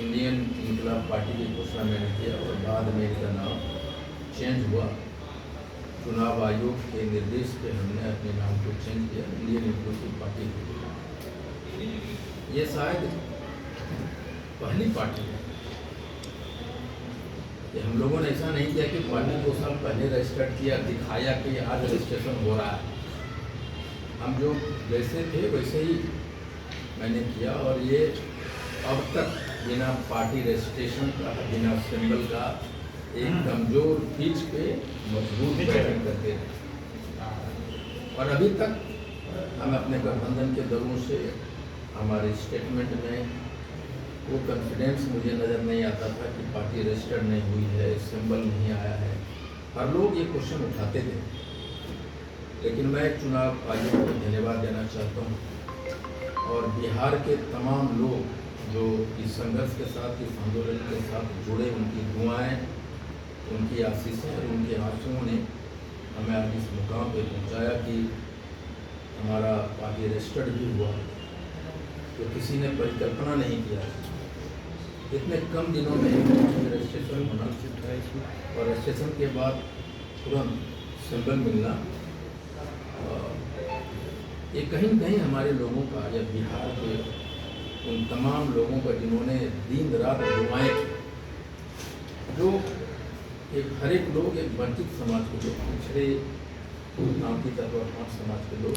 Indian इनकलाब party की घोषणा मैंने किया और बाद में इसका नाम चेंज हुआ। चुनाव आयोग के निर्देश पे हमने अपने नाम को चेंज किया, इंडियन इंक्लूसिव पार्टी को। ये शायद पहली पार्टी है कि हम लोगों ने ऐसा नहीं किया कि पार्टी 2 साल पहले रजिस्टर किया, दिखाया कि आज रजिस्ट्रेशन हो रहा है। हम जो जैसे थे वैसे ही मैंने किया और ये अब तक बिना पार्टी रजिस्ट्रेशन का, बिना सिंबल का एक कमज़ोर पीठ पे मजबूत बैठक करते रहे। और अभी तक हम अपने गठबंधन के दलों से हमारे स्टेटमेंट में वो कॉन्फिडेंस मुझे नज़र नहीं आता था कि पार्टी रजिस्टर्ड नहीं हुई है, सिंबल नहीं आया है। हर लोग ये क्वेश्चन उठाते थे, लेकिन मैं चुनाव आयोग को धन्यवाद देना चाहता हूँ और बिहार के तमाम लोग जो इस संघर्ष के साथ, इस आंदोलन के साथ जुड़े, उनकी दुआएं, उनकी आशीषें और उनके आंसुओं ने हमें आज इस मुकाम पे पहुँचाया कि हमारा पार्टी रजिस्टर्ड भी हुआ, तो किसी ने परिकल्पना नहीं किया इतने कम दिनों में रजिस्ट्रेशन होना और रजिस्ट्रेशन के बाद तुरंत सिंबल मिलना। ये कहीं न कहीं हमारे लोगों का या बिहार के उन तमाम लोगों का जिन्होंने दिन रात दुआएं की, जो हर एक लोग, एक वंचित समाज के लोग, पिछड़े नाम की तरफ समाज के लोग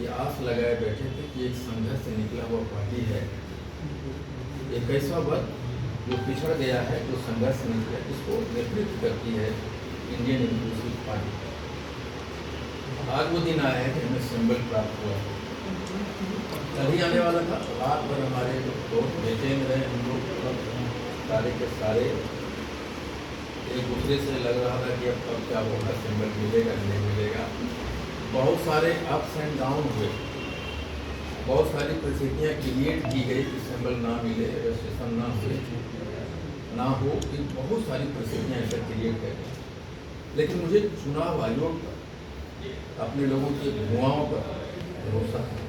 ये आस लगाए बैठे थे कि एक संघर्ष से निकला हुआ पार्टी है, एक ऐसा वर्ग जो पिछड़ गया है, जो संघर्ष नहीं किया, जिसको नेतृत्व करती है इंडियन इंक्लूसिव पार्टी। आज वो दिन आया है कि हमें सिंबल प्राप्त हुआ। कल ही आने वाला था, रात भर हमारे दोस्त बेचैन रहे, हम लोग सारे के सारे एक दूसरे से लग रहा था कि अब क्या होगा, सिंबल मिलेगा नहीं मिलेगा। बहुत सारे अप्स एंड डाउन हुए, बहुत सारी परिस्थितियाँ क्रिएट की गई कि सिंबल ना मिले, रजिस्ट्रेशन ना हुए, ना हो, कि बहुत सारी परिस्थितियाँ ऐसा क्रिएट कर गई। लेकिन मुझे चुनाव आयोग पर, अपने लोगों की दुआओं पर भरोसा है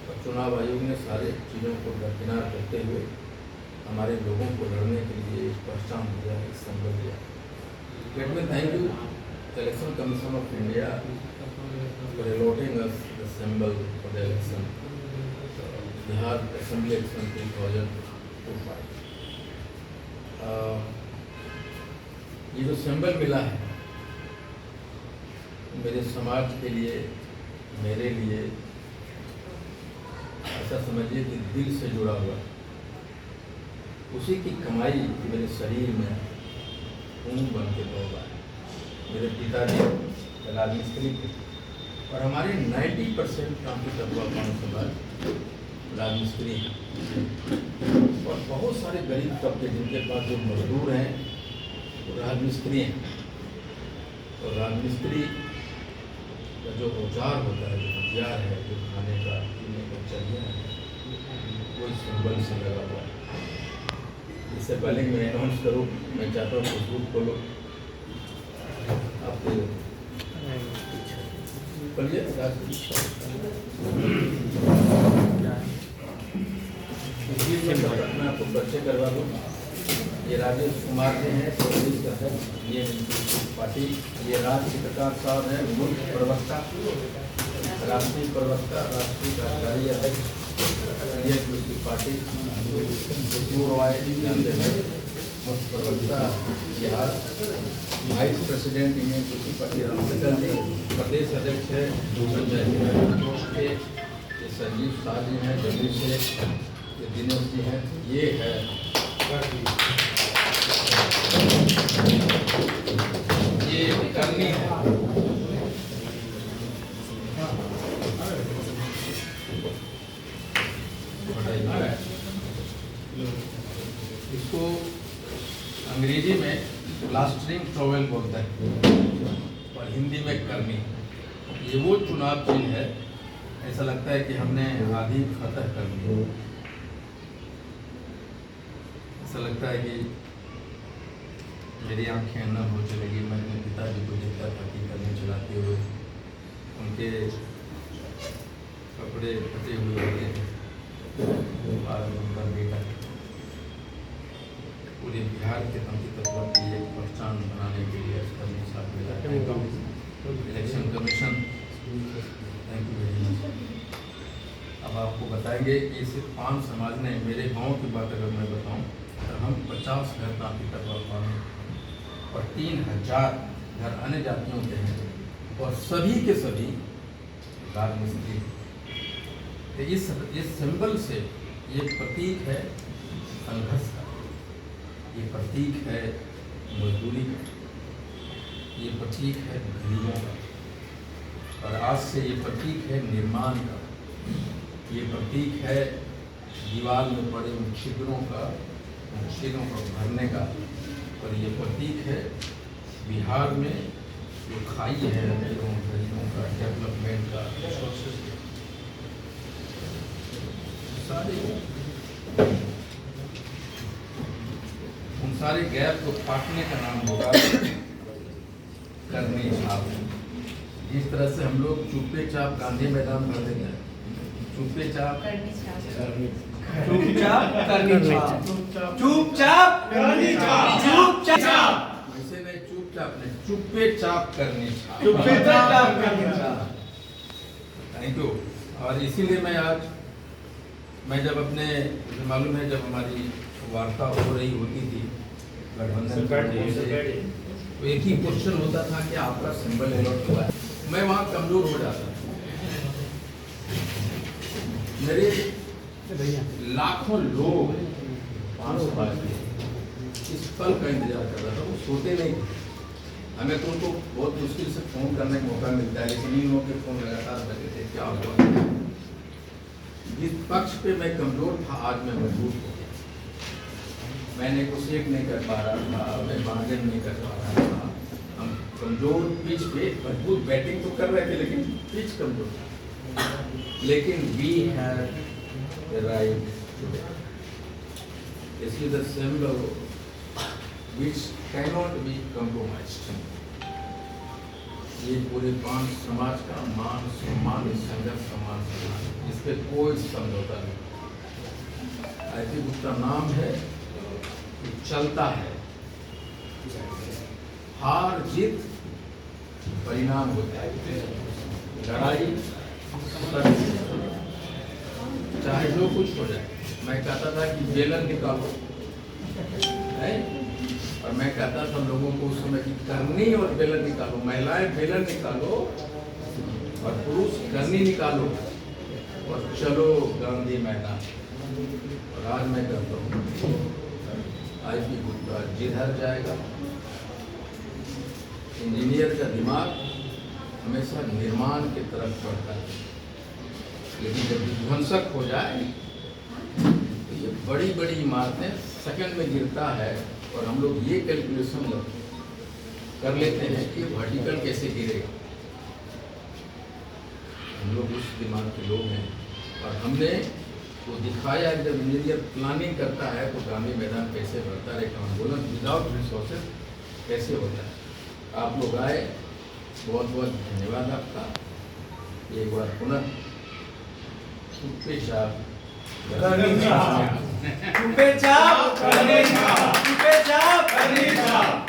और चुनाव आयोग ने सारे चीज़ों को दरकिनार करते हुए हमारे लोगों को लड़ने के लिए पहचान दिया, एक संबल दिया। Let me thank you election commission of India for allotting us the symbol for the election, Bihar Assembly Election 2025। ये जो सिंबल मिला है मेरे समाज के लिए, मेरे लिए ऐसा समझिए कि दिल से जुड़ा हुआ, उसी की कमाई मेरे शरीर में खून बन के दौड़ा। मेरे पिताजी राजमिस्त्री थे और हमारे 90% काम की तत्वा समाज राजमिस्त्री हैं और बहुत सारे गरीब तबके जिनके पास जो मजदूर हैं वो राजमिस्त्री हैं। और राजमिस्त्री का जो औजार होता है, जो हथियार है, जो खाने का पीने का चलिया है, वो इस सिंबल से लगा हुआ है। इससे पहले मैं अनाउंस करूँ, मैं चाहता हूँ फेसबुक खोलो, आपके बोलिए मैं आपको परिचय करवा दूँ। ये राजेश कुमार जी हैं, प्रदेश अध्यक्ष ये पार्टी। ये राज चित्रकार साहब हैं, मुख्य प्रवक्ता, राष्ट्रीय प्रवक्ता, राष्ट्रीय कार्यकारी अध्यक्ष इंडियन पार्टी। जानते हैं, मुख्य प्रवक्ता बिहार, वाइस प्रेसिडेंट इंडियन कृषि पार्टी रामचंद्र जी, प्रदेश अध्यक्ष है संजय के, ये संजीव शाह जी हैं दिल्ली से, ये दिनेश जी हैं, ये है ये करनी है। इसको अंग्रेजी में प्लास्टरिंग ट्रॉवेल बोलते हैं और हिंदी में करनी। ये वो चुनाव चिन्ह है, ऐसा लगता है कि हमने आधी फतह कर दी। ऐसा लगता है कि मेरी आंखें न हो चलेगी। मैं अपने पिताजी को देखता था कि कदम चलाते हुए, उनके कपड़े फटे हुए होते थे, उनका बेटा बिहार के तंत्र तत्व की एक पहचान बनाने के लिए करनी election commission, thank you very much. अब आपको बताएंगे कि सिर्फ 5 समाज ने, मेरे गांव की बात अगर मैं बताऊं तो हम 50 घर तांती तत्व पाने और 3000 घर अन्य जातियों के हैं और सभी के सभी राजमिस्त्री। तो इस सिंबल से ये प्रतीक है संघर्ष का, ये प्रतीक है मजदूरी का, ये प्रतीक है गरीबों का, और आज से ये प्रतीक है निर्माण का, ये प्रतीक है दीवार में पड़े उन छिद्रों को भरने का, और ये प्रतीक है बिहार में जो खाई है अमीरों गरीबों का, डेवलपमेंट का, रिसोर्सेज उन सारे गैप को काटने का नाम होगा करनी छाप। जिस तरह से हम लोग चुप्पे चाप गांधी मैदान भर देते हैं, चुप्पे चाप चुपचाप करनी छाप, चुपचाप करनी छाप, चुपचाप, वैसे नहीं, चुपचाप नहीं, चुप्पे चाप करनी छाप, चुपचाप करनी छाप। Thank you. और इसीलिए मैं जब अपने, मालूम है जब हमारी वार्ता हो रही होती थी गठबंधन से, तो एक ही क्वेश्चन होता था कि आपका सिंबल अलॉट हुआ है। मैं वहाँ कमजोर हो जाता था। मेरे लाखों लोग 500 बार इस पल का इंतजार कर रहा था, वो सोते नहीं थे। हमें तो उनको बहुत मुश्किल से फोन करने का मौका मिलता है, लेकिन इन लोगों के फोन लगातार बजे थे, क्या हुआ। जिस पक्ष पे मैं कमजोर था आज मैं मजबूत हो गया। मैं नेगोशिएट नहीं कर पा रहा था, मैं बार्गेन नहीं कर पा रहा था। हम कमजोर पिच पे मजबूत बैटिंग तो कर रहे थे, लेकिन पिच कमजोर था। लेकिन we have right today. This is the symbol which cannot be compromised. ये पूरे 5 समाज का मान सम्मान, संघर्ष का मान सम्मान, इस पे कोई समझौता नहीं। आई थिंक उसका नाम है कि चलता है। हार जीत परिणाम होता है, लड़ाई चाहे जो कुछ हो जाए। मैं कहता था कि बेलन निकालो, और मैं कहता था लोगों को उस समय की करनी और बेलन निकालो, महिलाएं बेलन निकालो और पुरुष करनी निकालो और चलो गांधी मैदान। और आज मैं कहता हूँ आईपी गुप्ता जिधर जाएगा, इंजीनियर का दिमाग हमेशा निर्माण की तरफ बढ़ता है, लेकिन जब विध्वंसक हो जाए तो ये बड़ी बड़ी इमारतें सेकंड में गिरता है। और हम लोग ये कैलकुलेशन कर लेते हैं कि वर्टिकल कैसे गिरेगा। हम लोग उस दिमाग के लोग हैं, और हमने वो दिखाया जब इंजीनियर प्लानिंग करता है तो गांधी मैदान कैसे बढ़ता है, आंदोलन विदाउट रिसोर्सेज कैसे होता है। आप लोग आए, बहुत बहुत धन्यवाद आपका। एक बार पुनः चुप्पे चाप करनी छाप, चुपचाप करनी छाप, चुपचाप करनी छाप।